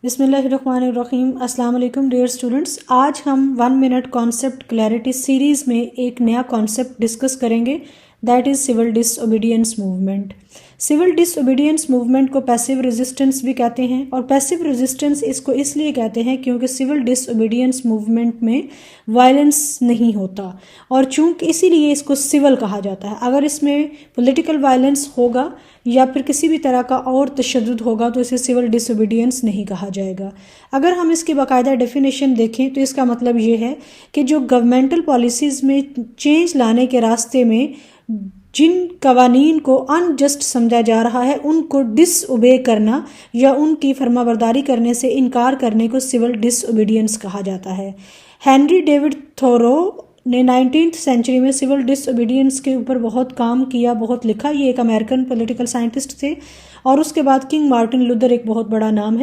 बिस्मिल्लाहिर्रहमानिर्रहीम। अस्सलाम वालेकुम डियर स्टूडेंट्स। आज हम 1 मिनट कॉन्सेप्ट क्लैरिटी सीरीज़ में एक नया कॉन्सेप्ट डिस्कस करेंगे, that is civil disobedience movement. Civil disobedience movement को पैसिव रेजिस्टेंस भी कहते हैं, और पैसिव रेजिस्टेंस इसको इसलिए कहते हैं क्योंकि सिविल डिसओबीडियंस मूवमेंट में वायलेंस नहीं होता, और चूंकि इसीलिए इसको सिविल कहा जाता है। अगर इसमें पॉलिटिकल वायलेंस होगा या फिर किसी भी तरह का और तशद्दुद होगा तो इसे सिविल डिसओबीडियंस नहीं कहा जाएगा। अगर हम इसकी बाकायदा डेफिनेशन देखें तो इसका मतलब ये है कि जो गवर्नमेंटल पॉलिसीज़ में चेंज लाने के रास्ते में जिन कवानीन को अनजस्ट समझा जा रहा है उनको डिसओबे करना या उनकी फरमाबरदारी करने से इनकार करने को सिविल डिसओबीडियंस कहा जाता है। हेनरी डेविड थोरो ने 19th सेंचुरी में सिविल डिसओबीडियंस के ऊपर बहुत काम किया, बहुत लिखा। ये एक अमेरिकन पॉलिटिकल साइंटिस्ट थे, और उसके बाद किंग मार्टिन लूथर एक बहुत बड़ा नाम है।